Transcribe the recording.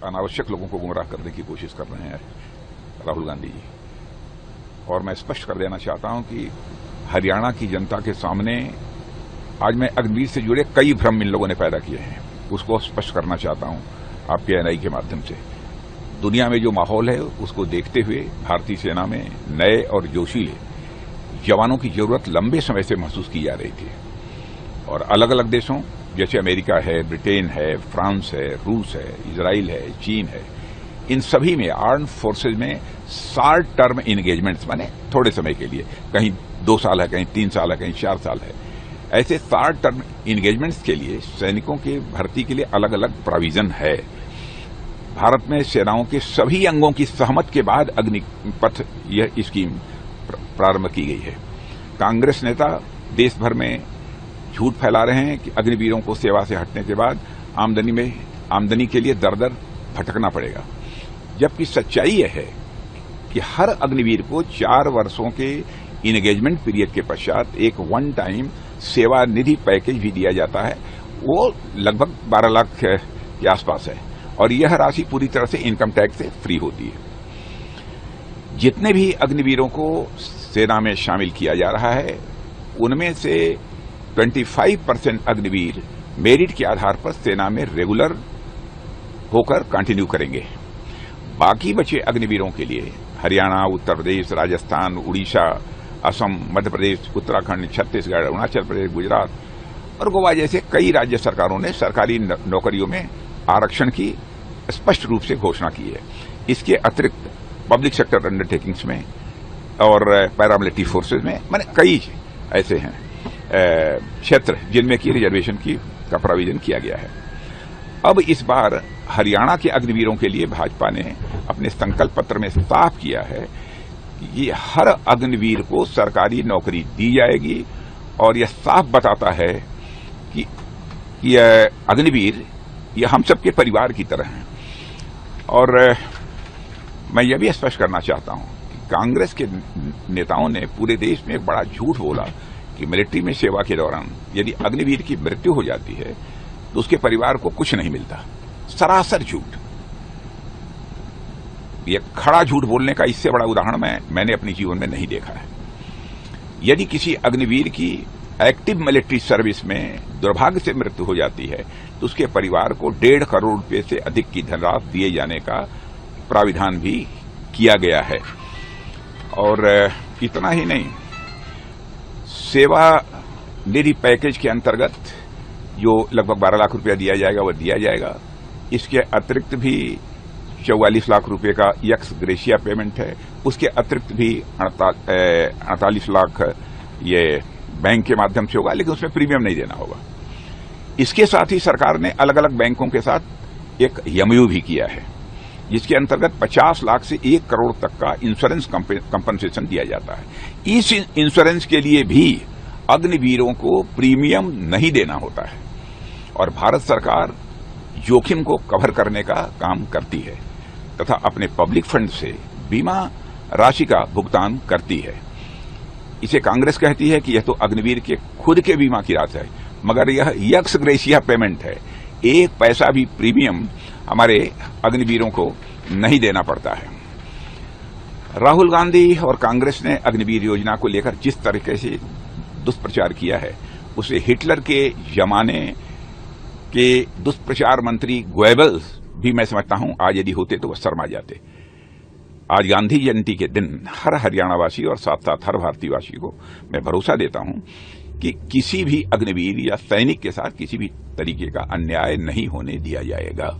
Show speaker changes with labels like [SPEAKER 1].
[SPEAKER 1] अनावश्यक लोगों को गुमराह करने की कोशिश कर रहे हैं राहुल गांधी जी। और मैं स्पष्ट कर देना चाहता हूं कि हरियाणा की जनता के सामने आज मैं अग्निवीर से जुड़े कई भ्रम इन लोगों ने पैदा किए हैं, उसको स्पष्ट करना चाहता हूं आपके एनआई के माध्यम से। दुनिया में जो माहौल है उसको देखते हुए भारतीय सेना में नए और जोशीले जवानों की जरूरत लंबे समय से महसूस की जा रही थी। और अलग अलग देशों जैसे अमेरिका है, ब्रिटेन है, फ्रांस है, रूस है, इजराइल है, चीन है, इन सभी में आर्म्ड फोर्सेज में शॉर्ट टर्म इंगेजमेंट्स माने थोड़े समय के लिए, कहीं 2 साल है, कहीं 3 साल है, कहीं 4 साल है, ऐसे शॉर्ट टर्म इंगेजमेंट्स के लिए सैनिकों की भर्ती के लिए अलग अलग प्रोविजन है। भारत में सेनाओं के सभी अंगों की सहमत के बाद अग्निपथ यह स्कीम प्रारंभ की गई है। कांग्रेस नेता देश भर में झूठ फैला रहे हैं कि अग्निवीरों को सेवा से हटने के बाद आमदनी के लिए दर दर भटकना पड़ेगा, जबकि सच्चाई यह है कि हर अग्निवीर को 4 वर्षों के इंगेजमेंट पीरियड के पश्चात एक वन टाइम सेवा निधि पैकेज भी दिया जाता है। वो लगभग 12 लाख के आसपास है और यह राशि पूरी तरह से इनकम टैक्स से फ्री होती है। जितने भी अग्निवीरों को सेना में शामिल किया जा रहा है उनमें से 25% अग्निवीर मेरिट के आधार पर सेना में रेगुलर होकर कंटिन्यू करेंगे। बाकी बचे अग्निवीरों के लिए हरियाणा, उत्तर प्रदेश, राजस्थान, उड़ीसा, असम, मध्य प्रदेश, उत्तराखंड, छत्तीसगढ़, अरुणाचल प्रदेश, गुजरात और गोवा जैसे कई राज्य सरकारों ने सरकारी नौकरियों में आरक्षण की स्पष्ट रूप से घोषणा की है। इसके अतिरिक्त पब्लिक सेक्टर अंडरटेकिंग्स में और पैरामिलिट्री फोर्सेज में मैंने कई ऐसे हैं क्षेत्र जिनमें की रिजर्वेशन का प्रोविजन किया गया है। अब इस बार हरियाणा के अग्निवीरों के लिए भाजपा ने अपने संकल्प पत्र में साफ किया है कि हर अग्निवीर को सरकारी नौकरी दी जाएगी और यह साफ बताता है कि यह अग्निवीर ये हम सबके परिवार की तरह हैं। और मैं यह भी स्पष्ट करना चाहता हूं कि कांग्रेस के नेताओं ने पूरे देश में एक बड़ा झूठ बोला कि मिलिट्री में सेवा के दौरान यदि अग्निवीर की मृत्यु हो जाती है तो उसके परिवार को कुछ नहीं मिलता। सरासर झूठ। यह खड़ा झूठ बोलने का इससे बड़ा उदाहरण मैंने अपने जीवन में नहीं देखा है। यदि किसी अग्निवीर की एक्टिव मिलिट्री सर्विस में दुर्भाग्य से मृत्यु हो जाती है तो उसके परिवार को 1.5 करोड़ रुपए से अधिक की धनराशि दिए जाने का प्राविधान भी किया गया है। और इतना ही नहीं, सेवा निधि पैकेज के अंतर्गत जो लगभग 12 लाख रुपया दिया जाएगा वह दिया जाएगा। इसके अतिरिक्त भी 44 लाख रुपए का एक्स ग्रेशिया पेमेंट है। उसके अतिरिक्त भी 48 लाख ये बैंक के माध्यम से होगा, लेकिन उसमें प्रीमियम नहीं देना होगा। इसके साथ ही सरकार ने अलग अलग बैंकों के साथ एक एमओयू भी किया है जिसके अंतर्गत 50 लाख से 1 करोड़ तक का इंश्योरेंस कंपनसेशन दिया जाता है। इस इंश्योरेंस के लिए भी अग्निवीरों को प्रीमियम नहीं देना होता है और भारत सरकार जोखिम को कवर करने का काम करती है तथा अपने पब्लिक फंड से बीमा राशि का भुगतान करती है। इसे कांग्रेस कहती है कि यह तो अग्निवीर के खुद के बीमा की राशि है, मगर यह एक्स ग्रेशिया पेमेंट है। 1 पैसा भी प्रीमियम हमारे अग्निवीरों को नहीं देना पड़ता है। राहुल गांधी और कांग्रेस ने अग्निवीर योजना को लेकर जिस तरीके से दुष्प्रचार किया है उसे हिटलर के जमाने के दुष्प्रचार मंत्री गोएबल्स भी मैं समझता हूं आज यदि होते तो वह शर्मा जाते। आज गांधी जयंती के दिन हर हरियाणावासी और साथ साथ हर भारतीयवासी को मैं भरोसा देता हूं कि किसी भी अग्निवीर या सैनिक के साथ किसी भी तरीके का अन्याय नहीं होने दिया जाएगा।